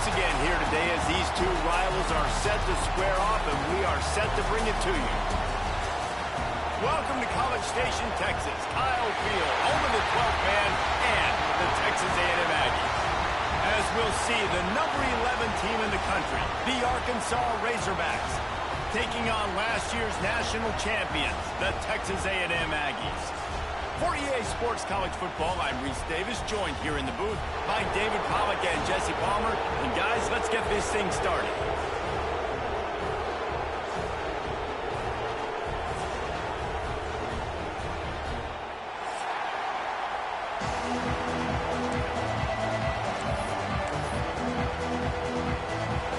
again here today as these two rivals are set to square off, and we are set to bring it to you. Welcome to College Station, Texas. Kyle Field, home of the 12th man and the Texas A&M Aggies. As we'll see, the number 11 team in the country, the Arkansas Razorbacks, taking on last year's national champions, the Texas A&M Aggies. For EA Sports College Football, I'm Reese Davis, joined here in the booth by David Pollack and Jesse Palmer. And guys, let's get this thing started.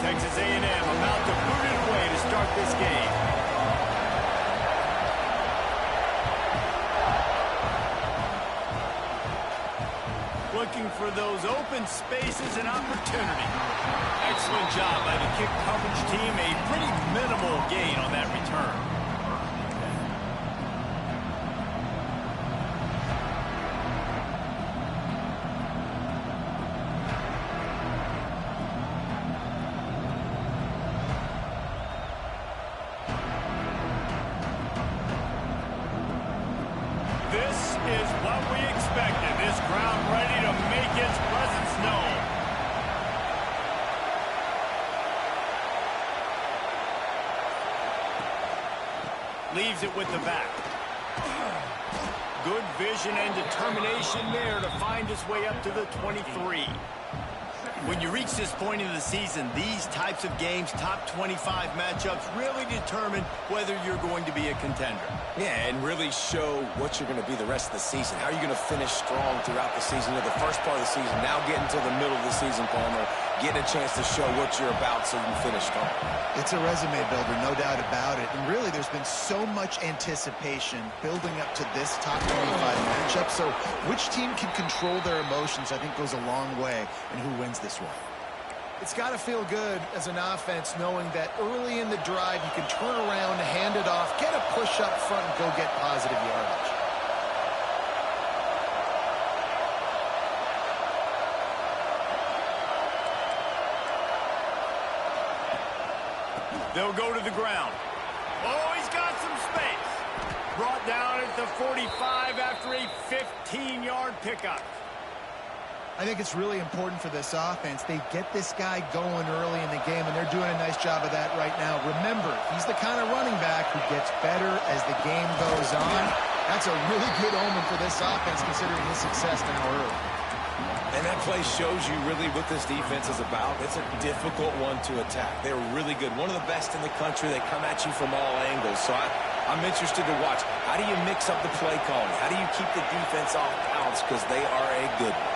Texas A&M about to boot it away to start this game. Looking for those open spaces and opportunity. Excellent job by the kick coverage team. A pretty minimal gain on that return. This is what we expected. This crowd ready to make its presence known. Leaves it with the back. Good vision and determination there to find his way up to the 23. When you reach this point in the season, these types of games, top 25 matchups, really determine whether you're going to be a contender. Yeah, and really show what you're going to be the rest of the season. How are you going to finish strong throughout the season, or the first part of the season, now getting to the middle of the season, Palmer, getting a chance to show what you're about so you can finish strong. It's a resume builder, no doubt about it. And really, there's been so much anticipation building up to this top 25 matchup. So which team can control their emotions, I think, goes a long way in who wins this one. It's got to feel good as an offense knowing that early in the drive you can turn around, hand it off, get a push up front, and go get positive yardage. They'll go to the ground. Oh, he's got some space. Brought down at the 45 after a 15-yard pickup. I think it's really important for this offense. They get this guy going early in the game, and they're doing a nice job of that right now. Remember, he's the kind of running back who gets better as the game goes on. That's a really good omen for this offense, considering his success now early. And that play shows you really what this defense is about. It's a difficult one to attack. They're really good. One of the best in the country. They come at you from all angles. So I'm interested to watch. How do you mix up the play calling? How do you keep the defense off balance? Because they are a good one.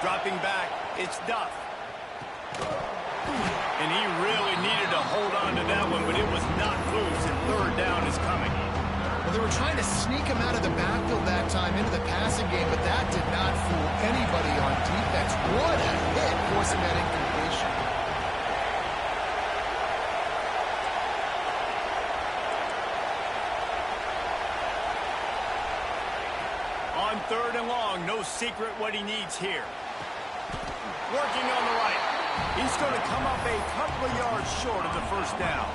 Dropping back, it's Duff. And he really needed to hold on to that one, but it was not loose, and third down is coming. Well, they were trying to sneak him out of the backfield that time into the passing game, but that did not fool anybody on defense. What a hit, forcing that incompletion. On third and long, no secret what he needs here. Working on the right. He's going to come up a couple of yards short of the first down.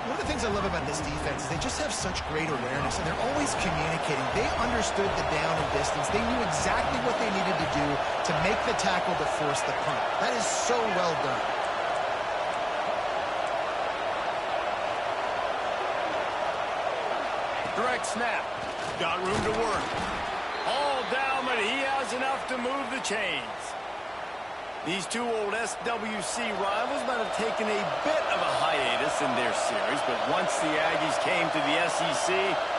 One of the things I love about this defense is they just have such great awareness, and they're always communicating. They understood the down and distance. They knew exactly what they needed to do to make the tackle to force the punt. That is so well done. Direct snap. Got room to work. All down, but he has enough to move the chains. These two old SWC rivals might have taken a bit of a hiatus in their series, but once the Aggies came to the SEC,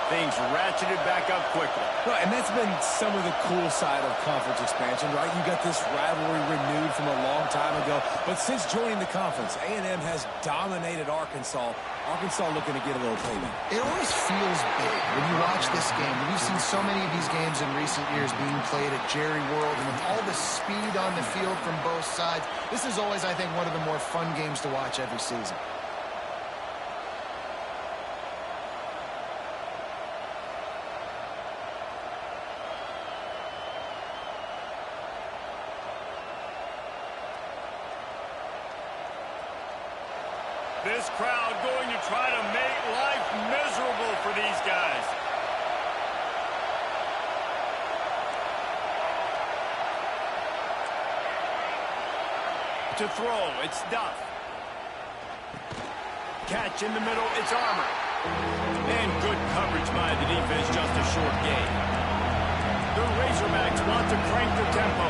things ratcheted back up quickly. Right, and that's been some of the cool side of conference expansion, right? You got this rivalry renewed from a long time ago, but since joining the conference, A&M has dominated Arkansas. Arkansas looking to get a little payback. It always feels big when you watch this game. We've seen so many of these games in recent years being played at Jerry World, and with all the speed on the field from both sides, this is always, I think, one of the more fun games to watch every season. This crowd going to try to make life miserable for these guys. To throw, it's Duff. Catch in the middle, it's Armour. And good coverage by the defense, just a short gain. The Razorbacks want to crank the tempo.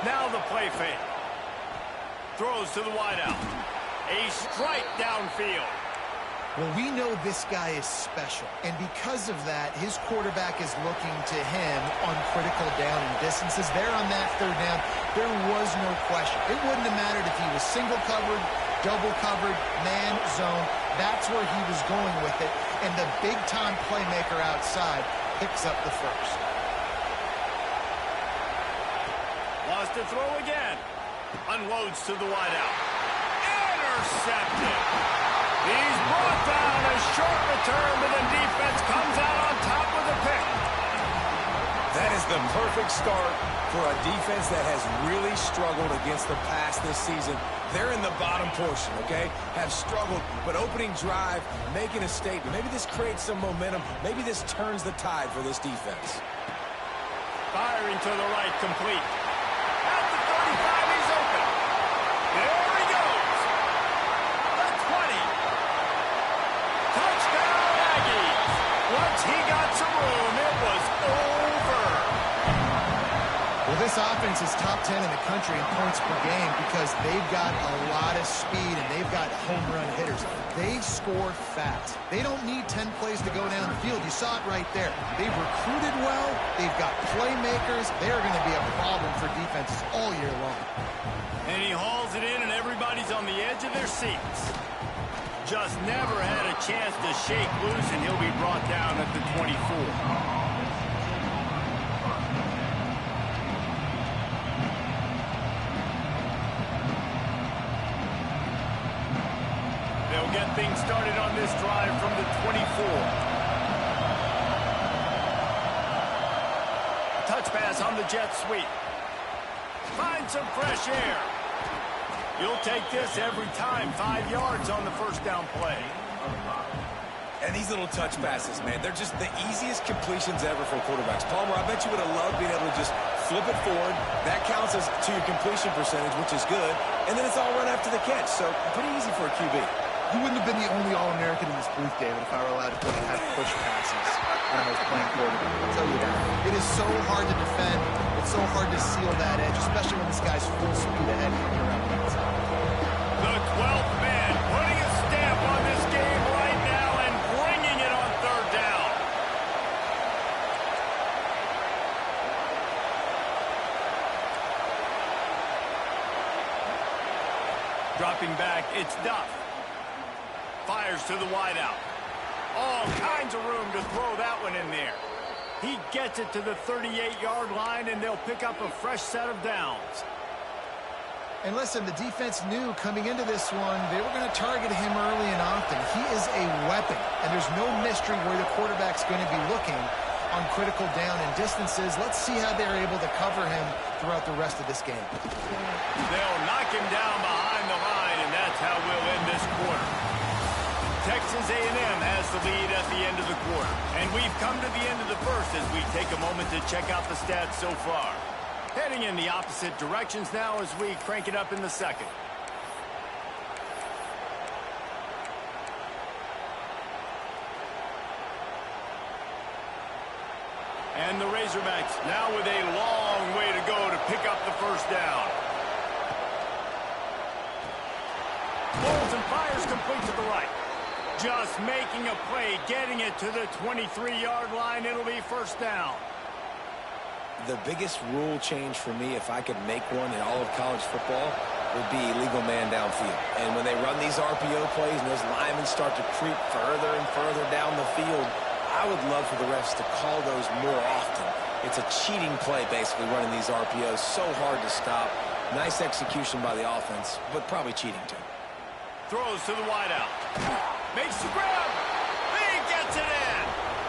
Now the play fake. Throws to the wideout. A strike downfield. Well, we know this guy is special, and because of that, his quarterback is looking to him on critical down and distances. There on that third down, there was no question. It wouldn't have mattered if he was single covered, double covered, man, zone. That's where he was going with it, and the big-time playmaker outside picks up the first. Wants to throw again. Unloads to the wideout. Intercepted. He's brought down. A short return, but the defense comes out on top with a pick. That is the perfect start for a defense that has really struggled against the pass this season. They're in the bottom portion, okay? Have struggled, but opening drive, making a statement. Maybe this creates some momentum. Maybe this turns the tide for this defense. Firing to the right, complete. At the 35, he's open. There he goes. The 20. Touchdown, Aggies. Once he got some room, it was over. Well, this offense is top 10 in the country in points per game because they've got a lot of speed and they've got home run hitters. They score fast. They don't need 10 plays to go down the field. You saw it right there. They've recruited well. They've got playmakers. They're going to be a problem for defenses all year long. And he hauls it in, and everybody's on the edge of their seats. Just never had a chance to shake loose, and he'll be brought down at the 24. Get things started on this drive from the 24. Touch pass on the jet sweep. Find some fresh air. You'll take this every time. 5 yards on the first down play. And these little touch passes, man, they're just the easiest completions ever for quarterbacks. Palmer, I bet you would have loved being able to just flip it forward. That counts as to your completion percentage, which is good. And then it's all run after the catch. So pretty easy for a QB. You wouldn't have been the only All-American in this booth, David, if I were allowed to have push passes when I was playing quarterback. I'll tell you that. It is so hard to defend. It's so hard to seal that edge, especially when this guy's full speed ahead coming around the outside. The 12th man putting a stamp on this game right now and bringing it on third down. Dropping back, it's Duff. Fires to the wideout. All kinds of room to throw that one in there. He gets it to the 38-yard line, and they'll pick up a fresh set of downs. And listen, the defense knew coming into this one, they were going to target him early and often. He is a weapon, and there's no mystery where the quarterback's going to be looking on critical down and distances. Let's see how they're able to cover him throughout the rest of this game. They'll knock him down behind the line, and that's how we'll end this quarter. Texas A&M has the lead at the end of the quarter. And we've come to the end of the first as we take a moment to check out the stats so far. Heading in the opposite directions now as we crank it up in the second. And the Razorbacks now with a long way to go to pick up the first down. Rolls and fires complete to the right. Just making a play, getting it to the 23-yard line. It'll be first down. The biggest rule change for me, if I could make one in all of college football, would be illegal man downfield. And when they run these RPO plays and those linemen start to creep further and further down the field, I would love for the refs to call those more often. It's a cheating play, basically, running these RPOs. So hard to stop. Nice execution by the offense, but probably cheating too. Throws to the wideout. Makes the grab. He gets it in.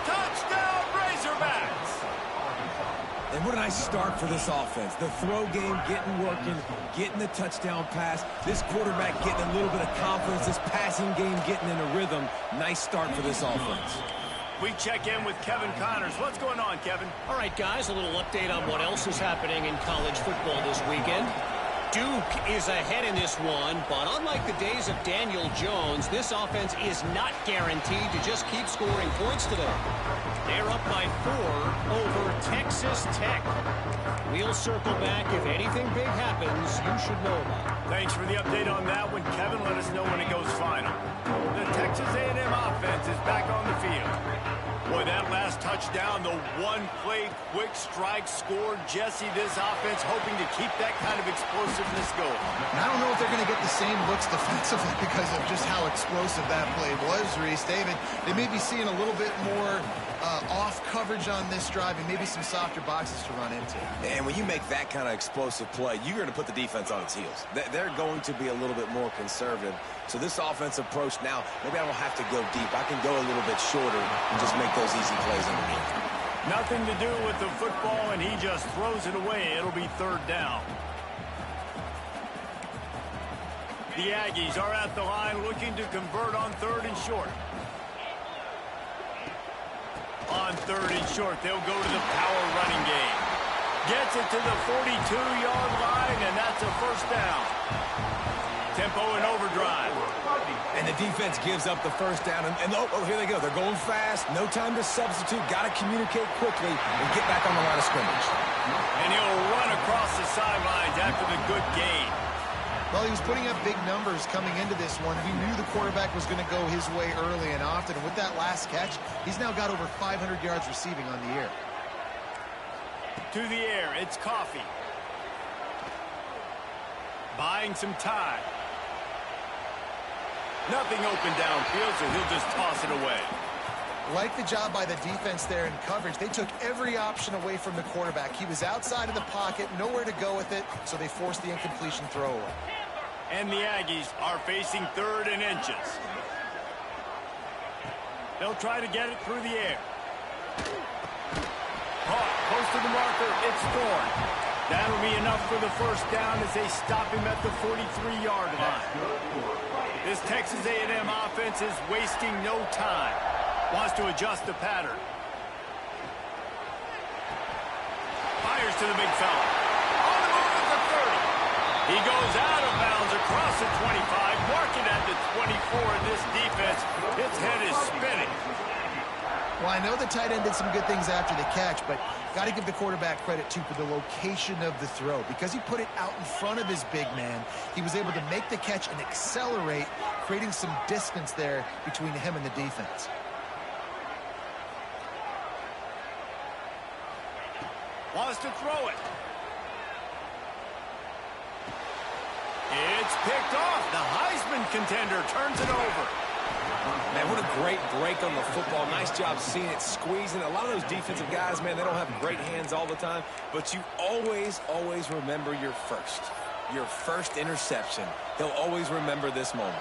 Touchdown, Razorbacks. And what a nice start for this offense. The throw game getting working, getting the touchdown pass. This quarterback getting a little bit of confidence. This passing game getting in a rhythm. Nice start for this offense. We check in with Kevin Connors. What's going on, Kevin? All right, guys, a little update on what else is happening in college football this weekend. Duke is ahead in this one, but unlike the days of Daniel Jones, this offense is not guaranteed to just keep scoring points today. They're up by 4 over Texas Tech. We'll circle back. If anything big happens, you should know about it. Thanks for the update on that one, Kevin. Let us know when it goes final. The Texas A&M offense is back on the field. Boy, that last touchdown, the one-play quick strike scored. Jesse, this offense hoping to keep that kind of explosiveness going. And I don't know if they're going to get the same looks defensively because of just how explosive that play was, Reese. David, they may be seeing a little bit more off coverage on this drive and maybe some softer boxes to run into. And when you make that kind of explosive play, you're going to put the defense on its heels. They're going to be a little bit more conservative. So this offensive approach now, maybe I don't have to go deep. I can go a little bit shorter and just make those easy plays underneath. Nothing to do with the football, and he just throws it away. It'll be 3rd down. The Aggies are at the line looking to convert on 3rd and short. On 3rd and short, they'll go to the power running game. Gets it to the 42-yard line, and that's a 1st down. Tempo and overdrive. And the defense gives up the 1st down. And oh, here they go. They're going fast. No time to substitute. Got to communicate quickly and get back on the line of scrimmage. And he'll run across the sidelines after the good gain. Well, he was putting up big numbers coming into this one. We knew the quarterback was going to go his way early and often. And with that last catch, he's now got over 500 yards receiving on the year. To the air, it's Coffee. Buying some time. Nothing open downfield, so he'll just toss it away. Like the job by the defense there in coverage. They took every option away from the quarterback. He was outside of the pocket, nowhere to go with it, so they forced the incompletion throwaway. And the Aggies are facing 3rd and inches. They'll try to get it through the air. Caught close to the marker. It's Thorne. That'll be enough for the 1st down as they stop him at the 43-yard line. This Texas A&M offense is wasting no time. Wants to adjust the pattern. Fires to the big fella. On the move at the 30. He goes out of bounds across the 25, marking at the 24. This defense, its head is spinning. Well, I know the tight end did some good things after the catch, but got to give the quarterback credit, too, for the location of the throw. Because he put it out in front of his big man, he was able to make the catch and accelerate, creating some distance there between him and the defense. Wants to throw it. It's picked off. The Heisman contender turns it over. Man, what a great break on the football. Nice job seeing it, squeezing. A lot of those defensive guys, man, they don't have great hands all the time, but you always, always remember your first interception. He'll always remember this moment.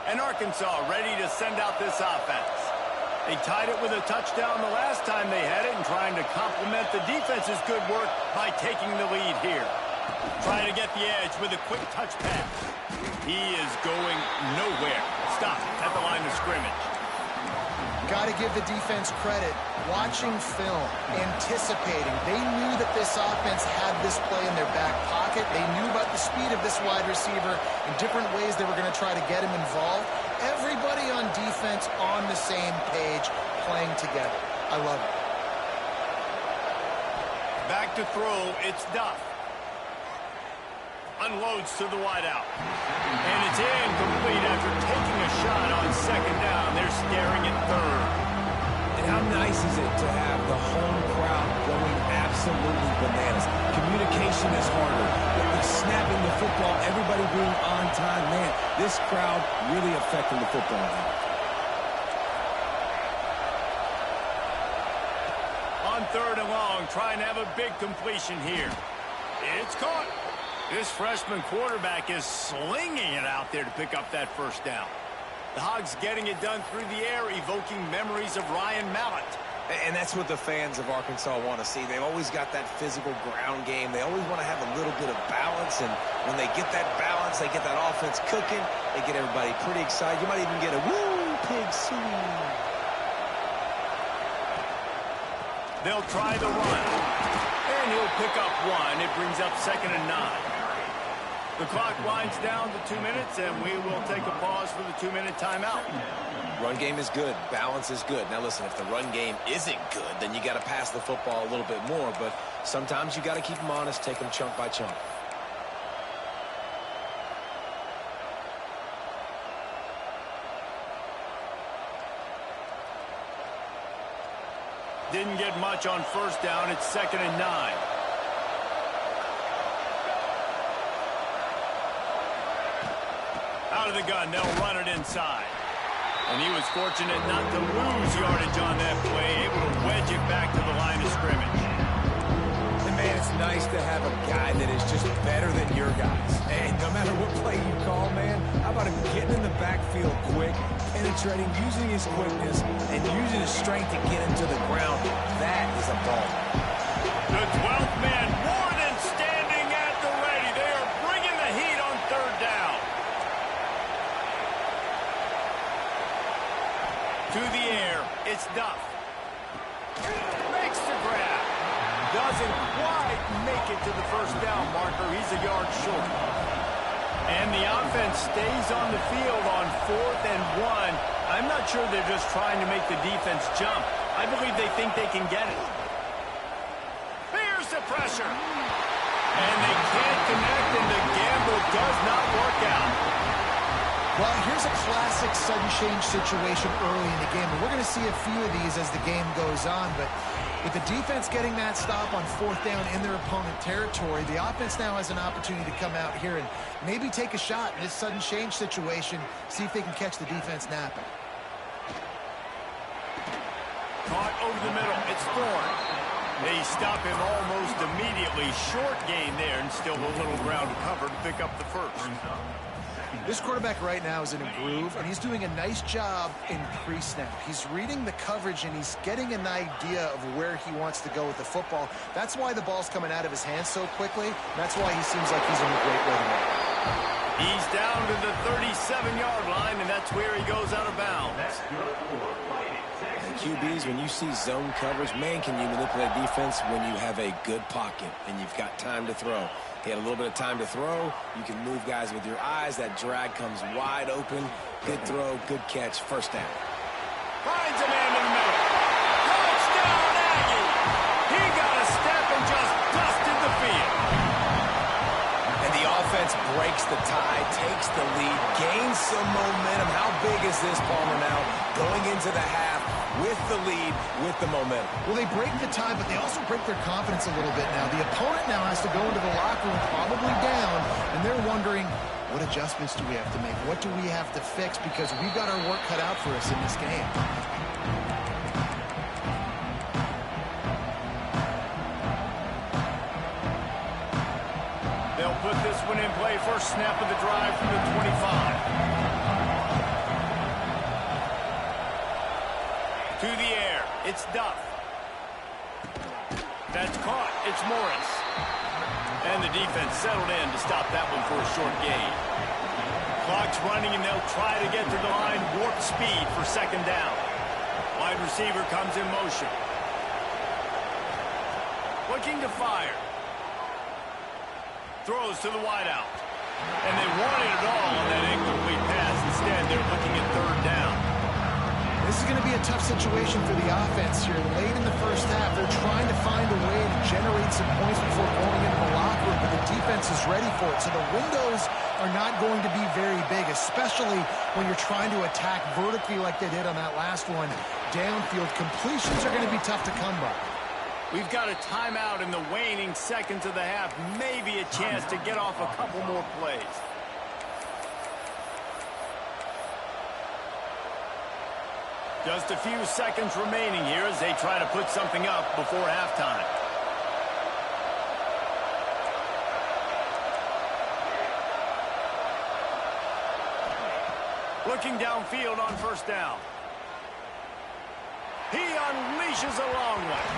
And Arkansas ready to send out this offense. They tied it with a touchdown the last time they had it and trying to complement the defense's good work by taking the lead here. Trying to get the edge with a quick touch pass. He is going nowhere. Stop at the line of scrimmage. Got to give the defense credit. Watching film, anticipating. They knew that this offense had this play in their back pocket. They knew about the speed of this wide receiver in different ways they were going to try to get him involved. Everybody on defense on the same page, playing together. I love it. Back to throw, it's Duff. Unloads to the wideout. And it's incomplete after taking a shot on 2nd down. They're staring at 3rd. And how nice is it to have the home crowd going absolutely bananas? Communication is harder. But snapping the football, everybody being on time, man, this crowd really affecting the football game. On 3rd and long, trying to have a big completion here. It's caught. This freshman quarterback is slinging it out there to pick up that first down. The Hogs getting it done through the air, evoking memories of Ryan Mallett. And that's what the fans of Arkansas want to see. They've always got that physical ground game. They always want to have a little bit of balance, and when they get that balance, they get that offense cooking, they get everybody pretty excited. You might even get a woo, pig swing. They'll try the run, and he'll pick up one. It brings up 2nd and 9. The clock winds down to 2 minutes, and we will take a pause for the 2-minute timeout. Run game is good. Balance is good. Now, listen, if the run game isn't good, then you got to pass the football a little bit more. But sometimes you got to keep them honest, take them chunk by chunk. Didn't get much on first down. It's 2nd and 9. Out of the gun, they'll run it inside. And he was fortunate not to lose yardage on that play, able to wedge it back to the line of scrimmage. And man, it's nice to have a guy that is just better than your guys. And no matter what play you call, man, how about him getting in the backfield quick, penetrating, using his quickness, and using his strength to get him to the ground. That is a ball. The 12th man more than standing at the ready. They are bringing the heat on 3rd down. To the air, it's Duff. Makes the grab. Doesn't quite make it to the first down marker. He's a yard short. And the offense stays on the field on 4th and 1. I'm not sure they're just trying to make the defense jump. I believe they think they can get it. Here's the pressure. And they can't connect, and the gamble does not work out. Well, here's a classic sudden change situation early in the game, and we're going to see a few of these as the game goes on, but with the defense getting that stop on 4th down in their opponent territory, the offense now has an opportunity to come out here and maybe take a shot in this sudden change situation, see if they can catch the defense napping. Caught over the middle. It's Thorne. They stop him almost immediately. Short gain there, and still a little ground to cover to pick up the first. This quarterback right now is in a groove, and he's doing a nice job in pre-snap. He's reading the coverage, and he's getting an idea of where he wants to go with the football. That's why the ball's coming out of his hands so quickly. That's why he seems like he's in a great rhythm. He's down to the 37-yard line, and that's where he goes out of bounds. And QBs, when you see zone coverage, man, can you manipulate defense when you have a good pocket and you've got time to throw. He had a little bit of time to throw. You can move guys with your eyes. That drag comes wide open. Good throw, good catch, first down. Finds a man in the middle. Touchdown, Aggie! He got a step and just dusted the field. And the offense breaks the tie, takes the lead, gains some momentum. How big is this, Palmer, now? Going into the half with the lead, with the momentum. Well, they break the tie, but they also break their confidence a little bit now. The opponent now has to go into the locker room probably down, and they're wondering, what adjustments do we have to make? What do we have to fix? Because we've got our work cut out for us in this game. They'll put this one in play. First snap of the drive from the 25. To the air, it's Duff. That's caught, it's Morris. And the defense settled in to stop that one for a short gain. Clock's running, and they'll try to get to the line, warp speed for 2nd down. Wide receiver comes in motion. Looking to fire. Throws to the wideout. And they wanted it all on that incomplete pass. Instead, they're looking at 3rd down. This is going to be a tough situation for the offense here. Late in the first half, they're trying to find a way to generate some points before going into the locker room, but the defense is ready for it. So the windows are not going to be very big, especially when you're trying to attack vertically like they did on that last one. Downfield completions are going to be tough to come by. We've got a timeout in the waning seconds of the half. Maybe a chance to get off a couple more plays. Just a few seconds remaining here as they try to put something up before halftime. Looking downfield on first down. He unleashes a long one.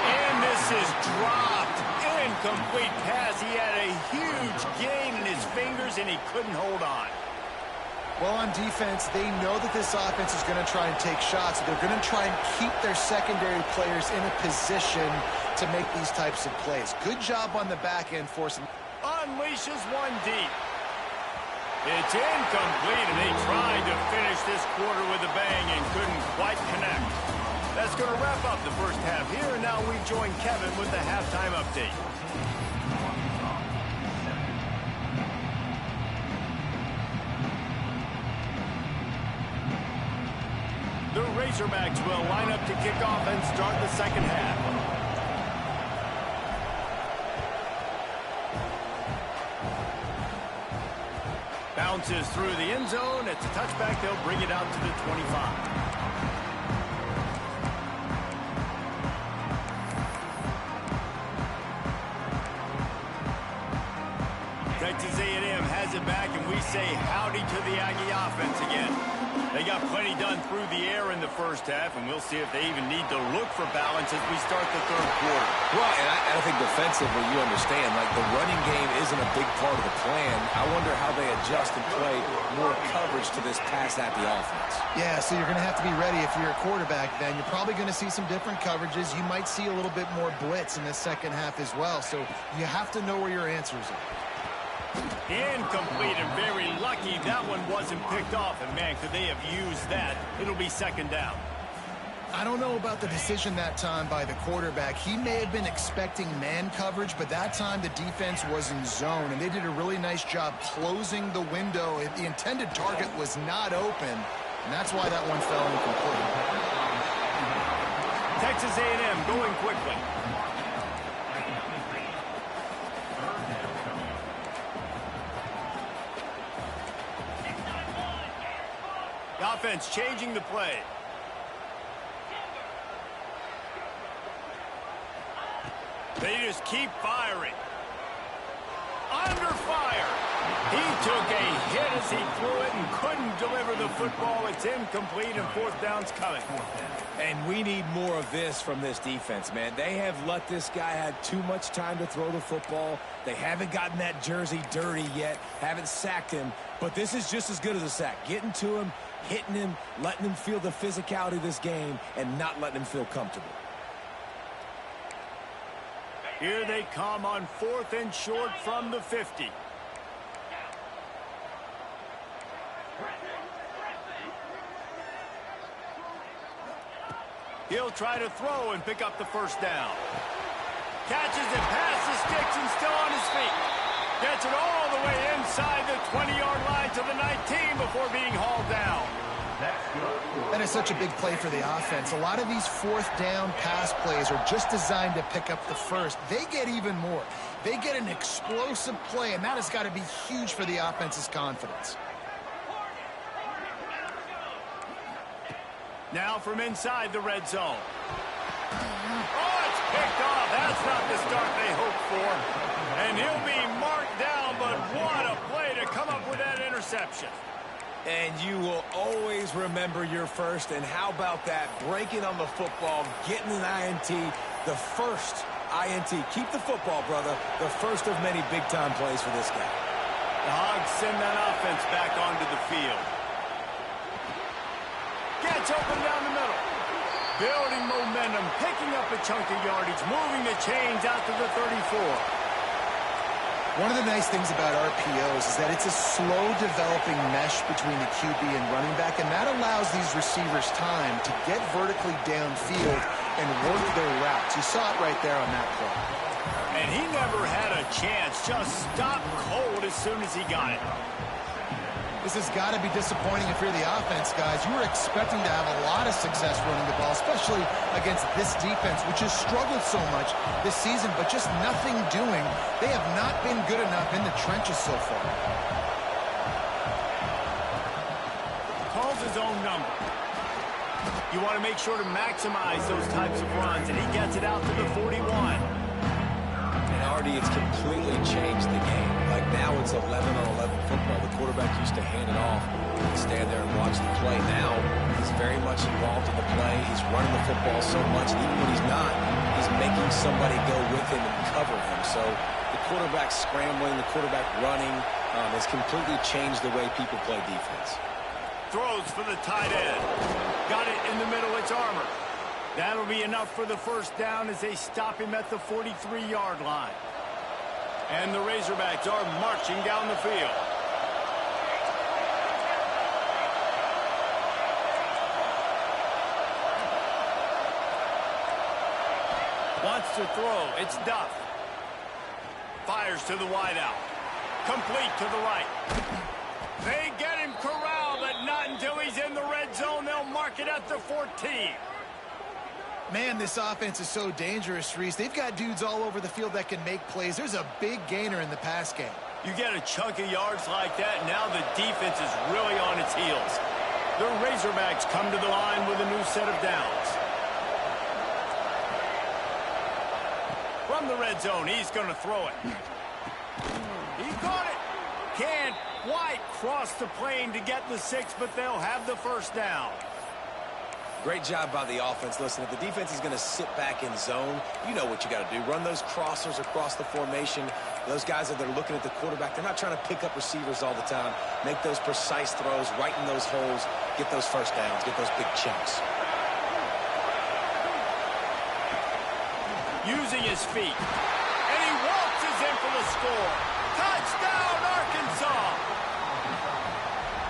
And this is dropped. Incomplete pass. He had a huge gain in his fingers, and he couldn't hold on. Well, on defense, they know that this offense is going to try and take shots. They're going to try and keep their secondary players in a position to make these types of plays. Good job on the back end forcing. Unleashes one deep. It's incomplete, and they tried to finish this quarter with a bang and couldn't quite connect. That's going to wrap up the first half here, and now we join Kevin with the halftime update. The Razorbacks will line up to kick off and start the second half. Bounces through the end zone. It's a touchback. They'll bring it out to the 25. Texas A&M has it back, and we say howdy to the Aggie offense again. They got plenty done through the air in the first half, and we'll see if they even need to look for balance as we start the third quarter. Well, and I think defensively, you understand, like the running game isn't a big part of the plan. I wonder how they adjust and play more coverage to this pass-happy offense. Yeah, so you're going to have to be ready if you're a quarterback then. You're probably going to see some different coverages. You might see a little bit more blitz in the second half as well, so you have to know where your answers are. Incomplete, and very lucky that one wasn't picked off. And, man, could they have used that? It'll be second down. I don't know about the decision that time by the quarterback. He may have been expecting man coverage, but that time the defense was in zone, and they did a really nice job closing the window. The intended target was not open, and that's why that one fell incomplete. Texas A&M going quickly. Offense changing the play. They just keep firing. Under fire. He took a hit as he threw it and couldn't deliver the football. It's incomplete, and fourth down's coming. And we need more of this from this defense, man. They have let this guy have too much time to throw the football. They haven't gotten that jersey dirty yet, haven't sacked him. But this is just as good as a sack. Getting to him, hitting him, letting him feel the physicality of this game, and not letting him feel comfortable. Here they come on fourth and short from the 50. He'll try to throw and pick up the first down. Catches it past the sticks and still on his feet. Gets it all the way inside the 20-yard line to the 19 before being hauled down. That is such a big play for the offense. A lot of these fourth down pass plays are just designed to pick up the first. They get even more. They get an explosive play, and that has got to be huge for the offense's confidence. Now from inside the red zone. Oh, it's picked off. That's not the start they hoped for. And he'll be marked down, but what a play to come up with that interception. And you will always remember your first. And how about that? Breaking on the football, getting an INT, the first INT. Keep the football, brother. The first of many big-time plays for this guy. The Hogs send that offense back onto the field. Gets open down the middle. Building momentum, picking up a chunk of yardage, moving the chains out to the 34. One of the nice things about RPOs is that it's a slow-developing mesh between the QB and running back, and that allows these receivers time to get vertically downfield and work their routes. You saw it right there on that play. And he never had a chance. Just stopped cold as soon as he got it. This has got to be disappointing if you're the offense, guys. You were expecting to have a lot of success running the ball, especially against this defense, which has struggled so much this season, but just nothing doing. They have not been good enough in the trenches so far. Calls his own number. You want to make sure to maximize those types of runs, and he gets it out to the 41. And already it's completely changed the game. Like now it's 11-on-11 football. The quarterback quarterback used to hand it off and stand there and watch the play. Now he's very much involved in the play. He's running the football so much, and even when he's not, he's making somebody go with him and cover him. So the quarterback scrambling, the quarterback running has completely changed the way people play defense. Throws for the tight end. Got it in the middle. It's Armour. That'll be enough for the first down as they stop him at the 43-yard line. And the Razorbacks are marching down the field. Wants to throw. It's Duff. Fires to the wideout. Complete to the right. They get him corralled, but not until he's in the red zone. They'll mark it at the 14. Man, this offense is so dangerous, Reese. They've got dudes all over the field that can make plays. There's a big gainer in the pass game. You get a chunk of yards like that, now the defense is really on its heels. The Razorbacks come to the line with a new set of downs. From the red zone, he's going to throw it. He caught it. Can't quite cross the plane to get the 6, but they'll have the first down. Great job by the offense. Listen, if the defense is going to sit back in zone, you know what you got to do. Run those crossers across the formation. Those guys that are looking at the quarterback, they're not trying to pick up receivers all the time. Make those precise throws, right in those holes, get those first downs, get those big chunks. Using his feet. And he waltzes in for the score. Touchdown, Arkansas!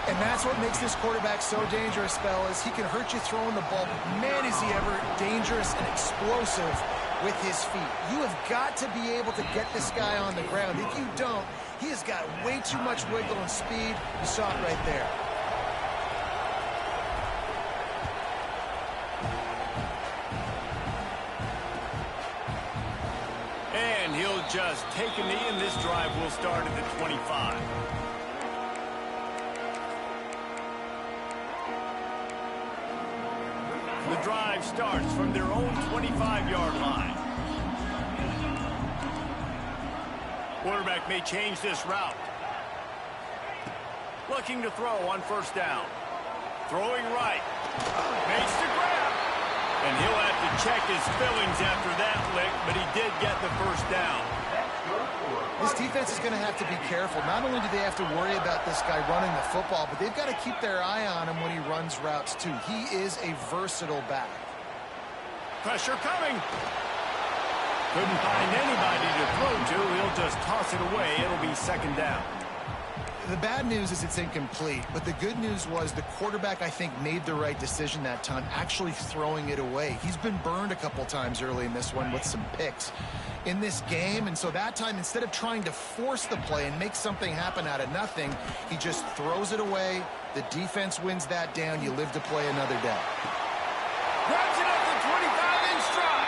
And that's what makes this quarterback so dangerous, fellas. He can hurt you throwing the ball, but man, is he ever dangerous and explosive with his feet. You have got to be able to get this guy on the ground. If you don't, he has got way too much wiggle and speed. You saw it right there. And he'll just take a knee, and this drive will start at the 25. The drive starts from their own 25-yard line. Quarterback may change this route. Looking to throw on first down. Throwing right. Makes the grab. And he'll have to check his fillings after that lick, but he did get the first down. This defense is going to have to be careful. Not only do they have to worry about this guy running the football, but they've got to keep their eye on him when he runs routes, too. He is a versatile back. Pressure coming. Couldn't find anybody to throw to. He'll just toss it away. It'll be second down. The bad news is it's incomplete, but the good news was the quarterback, I think, made the right decision that time, actually throwing it away. He's been burned a couple times early in this one with some picks in this game, and so that time, instead of trying to force the play and make something happen out of nothing, he just throws it away. The defense wins that down. You live to play another day. Grabs it at the 25 in stride.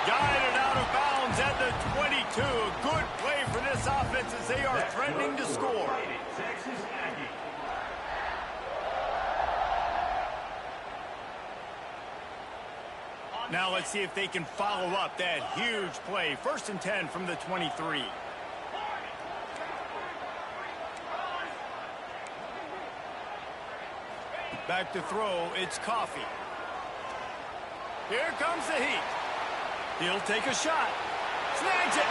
Guided out of bounds at the 22. Good play for this offense as they are threatening to score. Now let's see if they can follow up that huge play. 1st and 10 from the 23. Back to throw, it's Coffee. Here comes the heat. He'll take a shot. Snags it.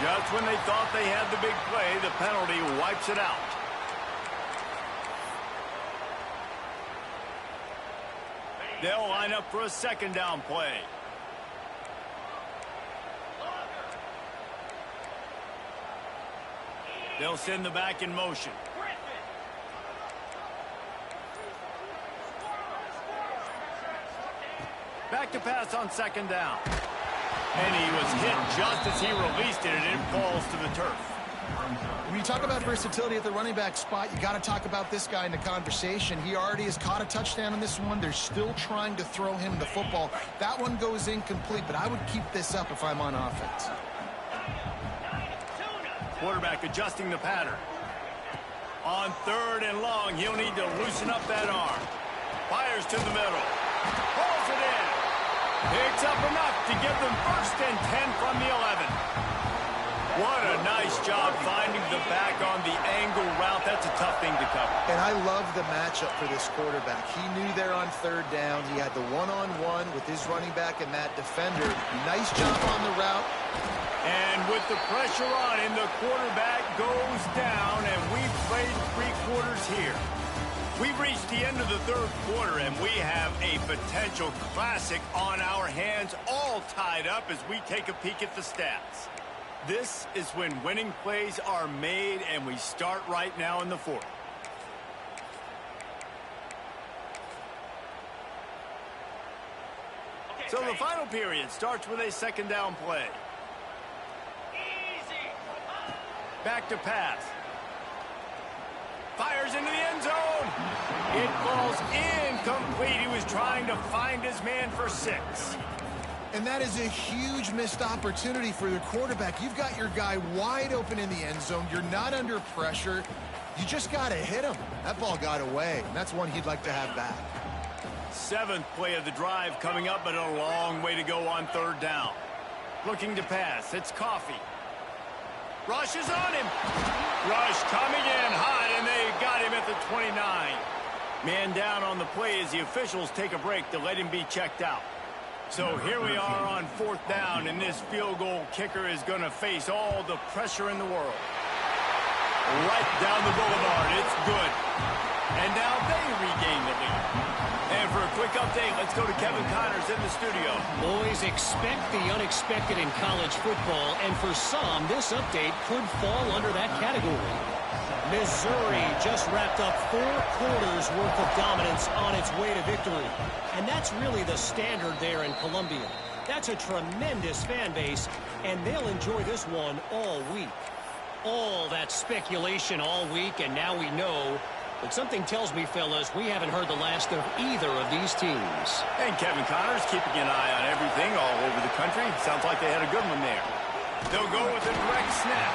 Just when they thought they had the big play, the penalty wipes it out. They'll line up for a second down play. They'll send the back in motion. Back to pass on second down. And he was hit just as he released it, and it falls to the turf. When you talk about versatility at the running back spot, you got to talk about this guy in the conversation. He already has caught a touchdown in this one. They're still trying to throw him the football. That one goes incomplete, but I would keep this up if I'm on offense. Quarterback adjusting the pattern. On 3rd and long, he'll need to loosen up that arm. Fires to the middle. Pulls it in. Picks up enough to give them 1st and 10 from the 11. What a nice job finding the back on the angle route. That's a tough thing to cover. And I love the matchup for this quarterback. He knew there on third down. He had the one-on-one with his running back and that defender. Nice job on the route. And with the pressure on him, the quarterback goes down, and we've played 3 quarters here. We've reached the end of the third quarter, and we have a potential classic on our hands, all tied up as we take a peek at the stats. This is when winning plays are made, and we start right now in the fourth. So the final period starts with a second down play. Back to pass. Fires into the end zone. It falls incomplete. He was trying to find his man for 6. And that is a huge missed opportunity for the quarterback. You've got your guy wide open in the end zone. You're not under pressure. You just got to hit him. That ball got away, and that's one he'd like to have back. 7th play of the drive coming up, but a long way to go on third down. Looking to pass. It's Coffee. Rush is on him. Rush coming in hot, and they got him at the 29. Man down on the play as the officials take a break to let him be checked out. So here we are on 4th down, and this field goal kicker is going to face all the pressure in the world. Right down the boulevard. It's good. And now they regain the lead. And for a quick update, let's go to Kevin Connors in the studio. Boys, expect the unexpected in college football, and for some, this update could fall under that category. Missouri just wrapped up 4 quarters worth of dominance on its way to victory. And that's really the standard there in Columbia. That's a tremendous fan base, and they'll enjoy this one all week. All that speculation all week, and now we know. But something tells me, fellas, we haven't heard the last of either of these teams. And Kevin Connors keeping an eye on everything all over the country. Sounds like they had a good one there. They'll go with a direct snap.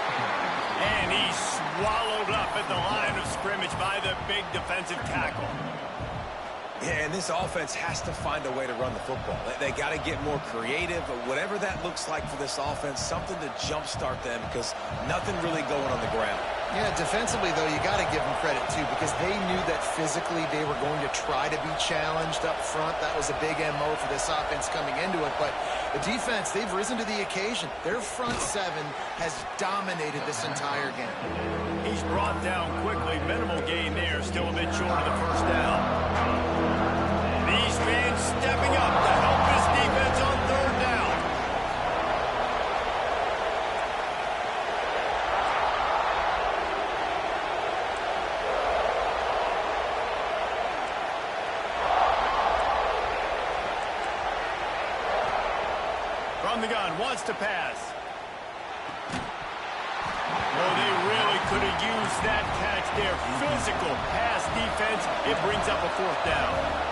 And he's swallowed up at the line of scrimmage by the big defensive tackle. Yeah, and this offense has to find a way to run the football. They got to get more creative, whatever that looks like for this offense, something to jumpstart them because nothing really going on the ground. Yeah, defensively, though, you got to give them credit, too, because they knew that physically they were going to try to be challenged up front. That was a big MO for this offense coming into it. But the defense, they've risen to the occasion. Their front 7 has dominated this entire game. He's brought down quickly. Minimal gain there. Still a bit short of the first down. These fans stepping up to help this defense on third down. From the gun, wants to pass. Oh, they really could have used that catch there. Physical pass defense. It brings up a 4th down.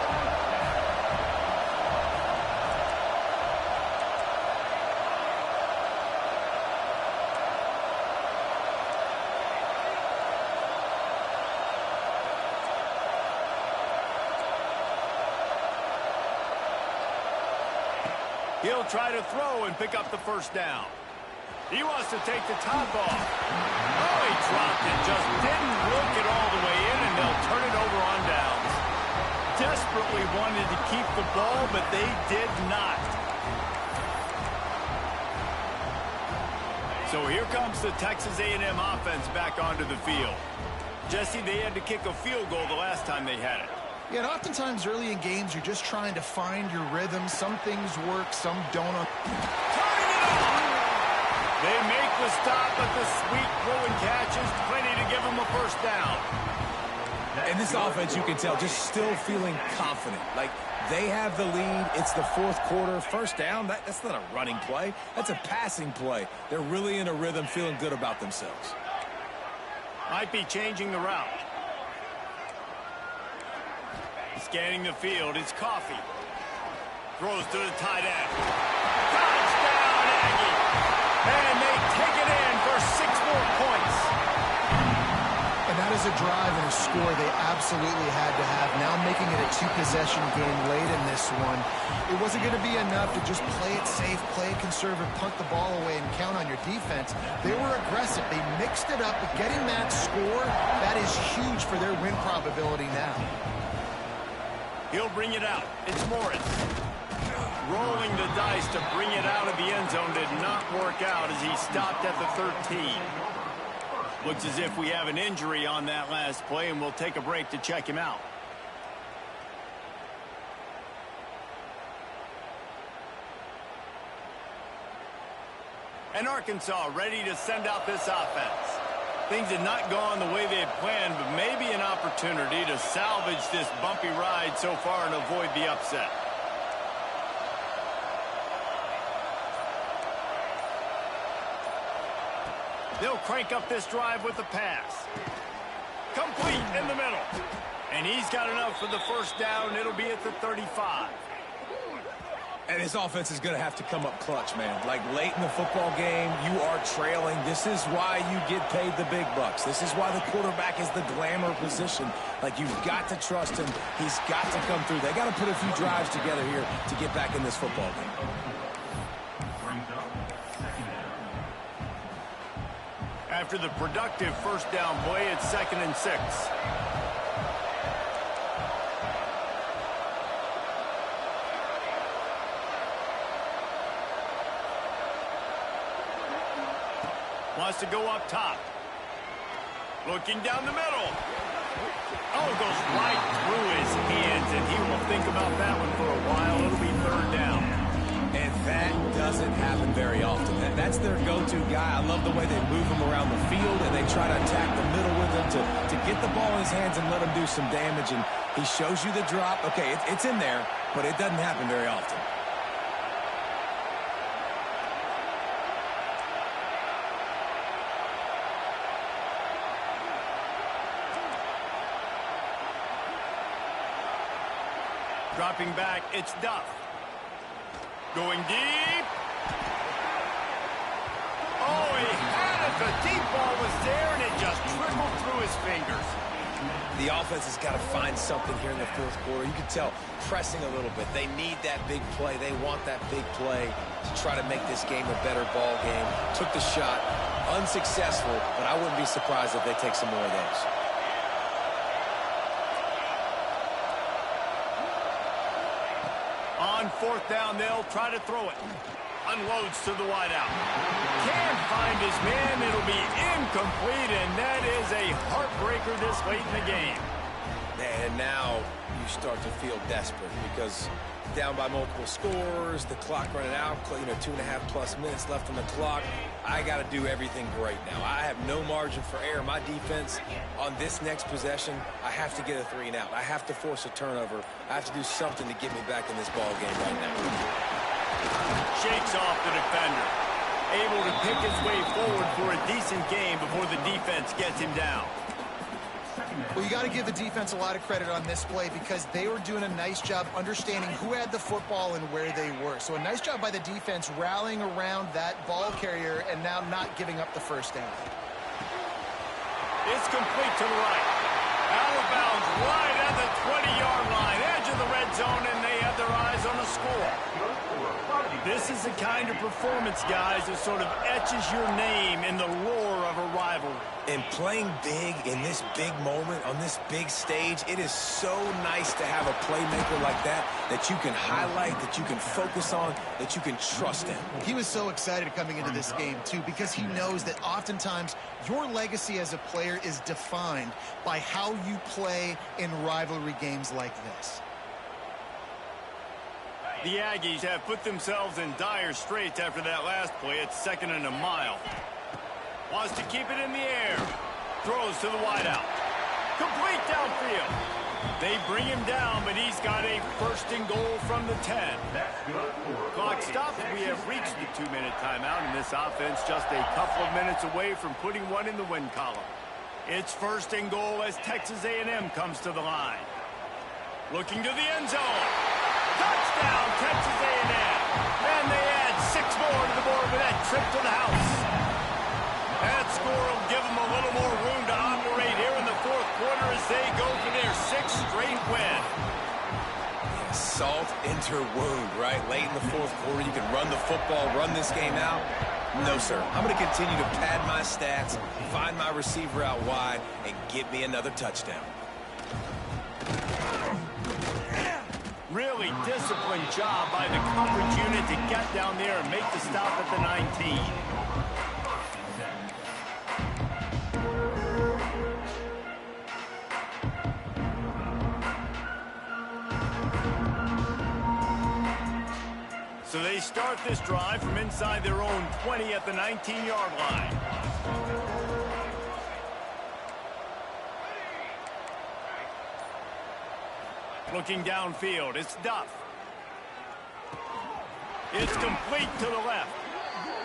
He'll try to throw and pick up the first down. He wants to take the top off. Oh, he dropped it. Just didn't look it all the way in, and they'll turn it over on downs. Desperately wanted to keep the ball, but they did not. So here comes the Texas A&M offense back onto the field. Jesse, they had to kick a field goal the last time they had it. Yeah, and oftentimes early in games, you're just trying to find your rhythm. Some things work, some don't. Turning it on! They make the stop, but the sweet throw and catch is plenty to give them a first down. In this offense, you can tell, just still feeling confident. Like, they have the lead. It's the 4th quarter. First down, that's not a running play. That's a passing play. They're really in a rhythm, feeling good about themselves. Might be changing the route. Scanning the field, it's Coffee. Throws to the tight end. Touchdown, Aggie! And they take it in for 6 more points. And that is was a drive and a score they absolutely had to have. Now making it a two-possession game late in this one. It wasn't going to be enough to just play it safe, play it conservative, punt the ball away, and count on your defense. They were aggressive. They mixed it up, but getting that score, that is huge for their win probability now. He'll bring it out. It's Morris. Rolling the dice to bring it out of the end zone did not work out as he stopped at the 13. Looks as if we have an injury on that last play, and we'll take a break to check him out. And Arkansas ready to send out this offense. Things had not gone the way they had planned, but maybe an opportunity to salvage this bumpy ride so far and avoid the upset. They'll crank up this drive with the pass. Complete in the middle. And he's got enough for the first down. It'll be at the 35. And his offense is going to have to come up clutch, man. Like late in the football game, you are trailing. This is why you get paid the big bucks. This is why the quarterback is the glamour position. Like, you've got to trust him. He's got to come through. They got to put a few drives together here to get back in this football game. After the productive first down play, it's 2nd and 6. Wants to go up top. Looking down the middle. Oh, it goes right through his hands, and he will think about that one for a while. It'll be 3rd down. And that doesn't happen very often. That's their go-to guy. I love the way they move him around the field, and they try to attack the middle with him to get the ball in his hands and let him do some damage. And he shows you the drop. Okay, it's in there, but it doesn't happen very often. Dropping back, it's Duff. Going deep. Oh, he had it. The deep ball was there, and it just trickled through his fingers. The offense has got to find something here in the 4th quarter. You can tell pressing a little bit. They need that big play. They want that big play to try to make this game a better ball game. Took the shot. Unsuccessful, but I wouldn't be surprised if they take some more of those. On 4th down, they'll try to throw it. Unloads to the wideout. Can't find his man. It'll be incomplete, and that is a heartbreaker this late in the game. And now you start to feel desperate because down by multiple scores, the clock running out, 2.5+ minutes left on the clock. I got to do everything great now. I have no margin for error. My defense on this next possession, I have to get a 3 and out. I have to force a turnover. I have to do something to get me back in this ball game right now. Shakes off the defender. Able to pick his way forward for a decent game before the defense gets him down. Well, you got to give the defense a lot of credit on this play because they were doing a nice job understanding who had the football and where they were. So a nice job by the defense rallying around that ball carrier and now not giving up the first down. It's complete to the right. Out of bounds right at the 20-yard line. Edge of the red zone, and they have their eyes on the score. This is the kind of performance, guys, that sort of etches your name in the lore of a rivalry. And playing big in this big moment, on this big stage, it is so nice to have a playmaker like that you can highlight, that you can focus on, that you can trust in. He was so excited coming into this game, too, because he knows that oftentimes your legacy as a player is defined by how you play in rivalry games like this. The Aggies have put themselves in dire straits after that last play. It's 2nd and a mile. Wants to keep it in the air. Throws to the wideout. Complete downfield. They bring him down, but he's got a 1st and goal from the 10. Clock stops. We have reached the 2-minute timeout, and this offense just a couple of minutes away from putting one in the win column. It's 1st and goal as Texas A&M comes to the line. Looking to the end zone. Touchdown, Texas A&M. And they add 6 more to the board with that trip to the house. That score will give them a little more room to operate here in the 4th they go for their 6th straight win. Salt into her wound, right? Late in the fourth quarter, you can run the football, run this game out. No, sir. I'm going to continue to pad my stats, find my receiver out wide, and get me another touchdown. Really disciplined job by the coverage unit to get down there and make the stop at the 19. So they start this drive from inside their own 20 at the 19-yard line. Looking downfield, it's Duff. It's complete to the left.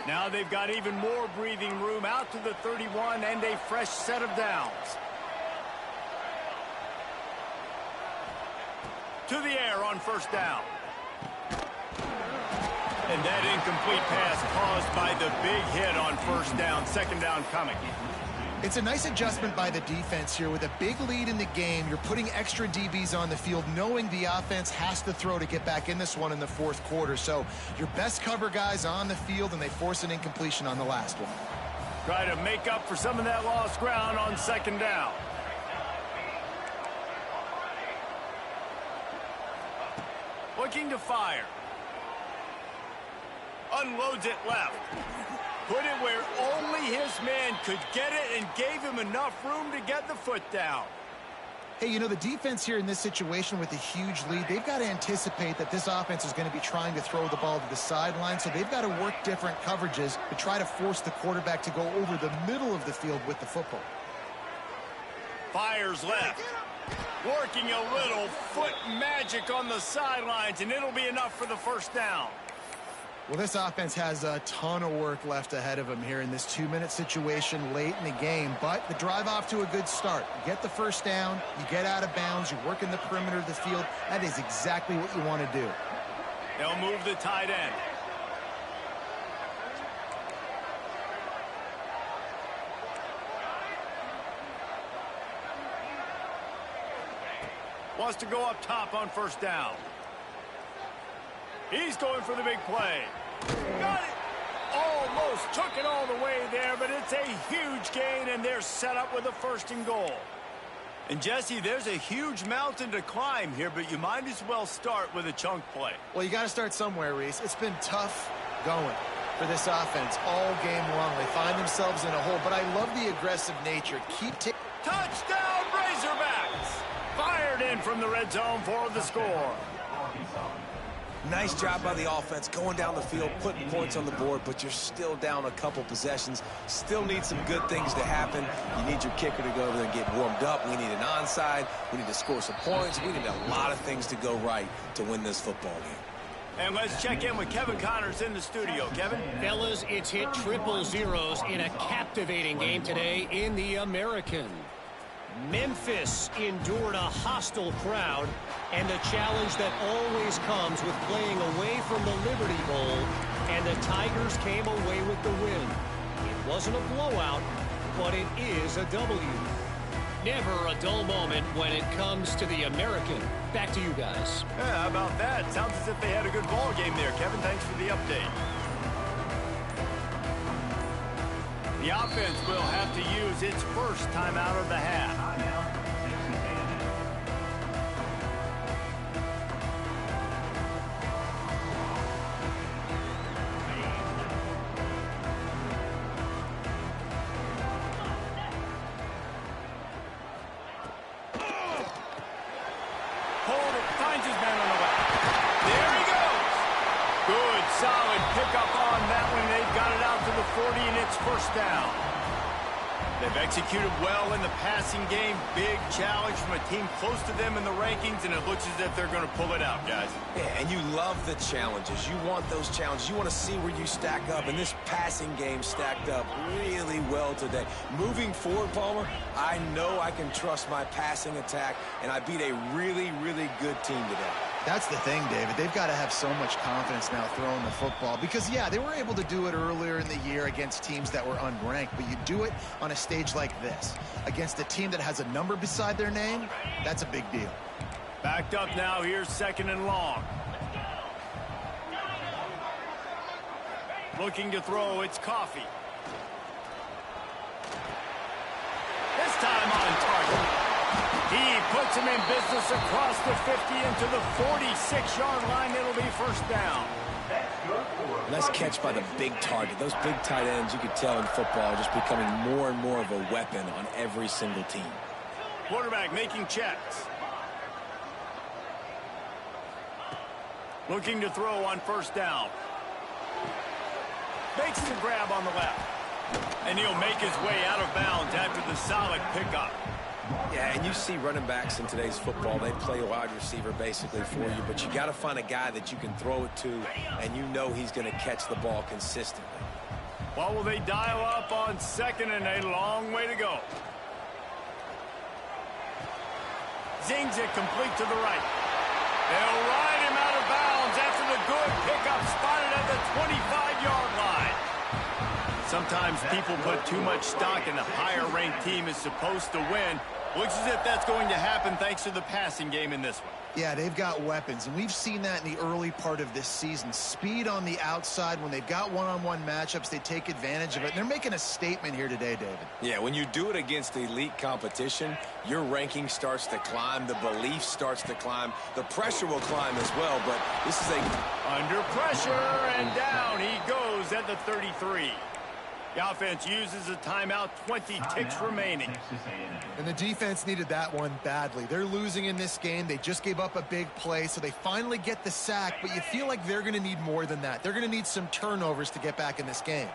Now they've got even more breathing room out to the 31 and a fresh set of downs. To the air on first down. And that incomplete pass caused by the big hit on first down. Second down coming. It's a nice adjustment by the defense here. With a big lead in the game, you're putting extra DBs on the field, knowing the offense has to throw to get back in this one in the fourth quarter. So your best cover guys on the field, and they force an incompletion on the last one. Try to make up for some of that lost ground on second down. Looking to fire. Unloads it left. Put it where only his man could get it and gave him enough room to get the foot down. Hey, you know, the defense here in this situation with a huge lead, they've got to anticipate that this offense is going to be trying to throw the ball to the sideline, so they've got to work different coverages to try to force the quarterback to go over the middle of the field with the football. Fires left. Working a little foot magic on the sidelines, and it'll be enough for the first down. Well, this offense has a ton of work left ahead of them here in this 2-minute situation late in the game, but the drive off to a good start. You get the first down, you get out of bounds, you work in the perimeter of the field. That is exactly what you want to do. They'll move the tight end. Wants to go up top on first down. He's going for the big play. Got it! Almost took it all the way there, but it's a huge gain, and they're set up with a first and goal. And, Jesse, there's a huge mountain to climb here, but you might as well start with a chunk play. Well, you got to start somewhere, Reese. It's been tough going for this offense all game long. They find themselves in a hole, but I love the aggressive nature. Touchdown, Razorbacks! Fired in from the red zone for the score. Nice job by the offense going down the field, putting points on the board, but you're still down a couple possessions. Still need some good things to happen. You need your kicker to go over there and get warmed up. We need an onside. We need to score some points. We need a lot of things to go right to win this football game. And let's check in with Kevin Connors in the studio. Kevin? Fellas, it's hit triple zeros in a captivating game today in the American. Memphis endured a hostile crowd and the challenge that always comes with playing away from the Liberty Bowl, and the Tigers came away with the win. It wasn't a blowout, but it is a W. Never a dull moment when it comes to the American. Back to you guys. Yeah, how about that? Sounds as if they had a good ball game there. Kevin, thanks for the update. The offense will have to use its first timeout of the half. Finds his man on the way. There he goes. Good, solid pickup on that one. They've got it out to the 40, and it's first down. They've executed well in the passing game. Big challenge from a team close to them in the rankings, and it looks as if they're going to pull it out, guys. Yeah, and you love the challenges. You want those challenges. You want to see where you stack up, and this passing game stacked up really well today. Moving forward, Palmer, I know I can trust my passing attack, and I beat a really, really good team today. That's the thing, David. They've got to have so much confidence now throwing the football because, yeah, they were able to do it earlier in the year against teams that were unranked, but you do it on a stage like this against a team that has a number beside their name. That's a big deal. Backed up now. Here's 2nd and long. Looking to throw. It's Coffee. This time on target. He puts him in business across the 50 into the 46-yard line. It'll be first down. Nice catch by the big target. Those big tight ends, you could tell in football, are just becoming more and more of a weapon on every single team. Quarterback making checks. Looking to throw on first down. Makes the grab on the left. And he'll make his way out of bounds after the solid pickup. Yeah, and you see running backs in today's football, they play wide receiver basically for you, but you got to find a guy that you can throw it to, and you know he's going to catch the ball consistently. Well, will they dial up on 2nd and a long way to go? Zings it complete to the right. They'll ride him out of bounds after the good pickup spotted at the 25-yard line. Sometimes people put too much stock in a higher-ranked team is supposed to win. Looks as if that's going to happen thanks to the passing game in this one. Yeah, they've got weapons, and we've seen that in the early part of this season. Speed on the outside. When they've got one-on-one matchups, they take advantage of it. And they're making a statement here today, David. Yeah, when you do it against elite competition, your ranking starts to climb, the belief starts to climb, the pressure will climb as well, but this is under pressure, and down he goes at the 33. The offense uses a timeout, 20 ticks remaining. And the defense needed that one badly. They're losing in this game. They just gave up a big play, so they finally get the sack, but you feel like they're going to need more than that. They're going to need some turnovers to get back in this game.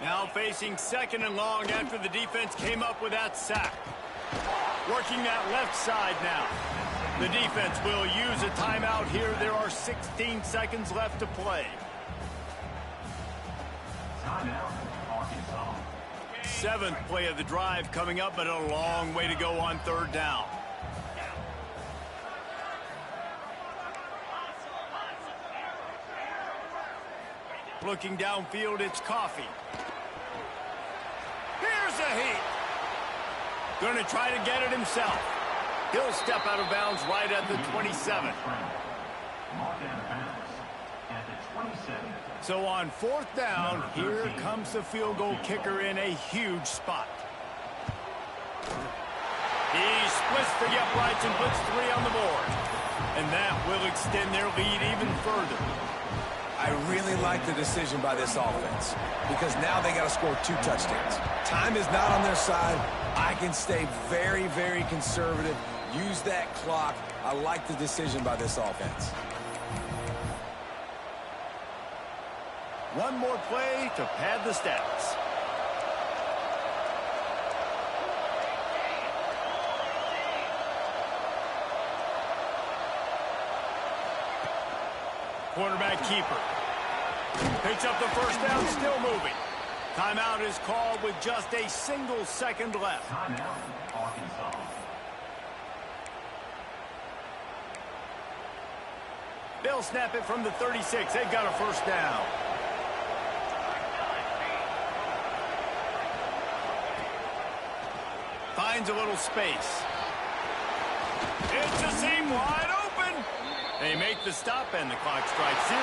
Now facing 2nd and long after the defense came up with that sack. Working that left side now. The defense will use a timeout here. There are 16 seconds left to play. Timeout. 7th play of the drive coming up, but a long way to go on 3rd down. Looking downfield, it's Coffee. Here's a heat. Going to try to get it himself. He'll step out of bounds right at the 27. So on 4th down, here comes the field goal kicker in a huge spot. He splits the uprights and puts 3 on the board. And that will extend their lead even further. I really like the decision by this offense because now they got to score 2 touchdowns. Time is not on their side. I can stay very, very conservative. Use that clock. I like the decision by this offense. One more play to pad the stats. Quarterback keeper. Picks up the first down, still moving. Timeout is called with just a single second left. Timeout, Arkansas. They'll snap it from the 36. They've got a first down. Finds a little space. It's a seam wide open. They make the stop and the clock strikes 0.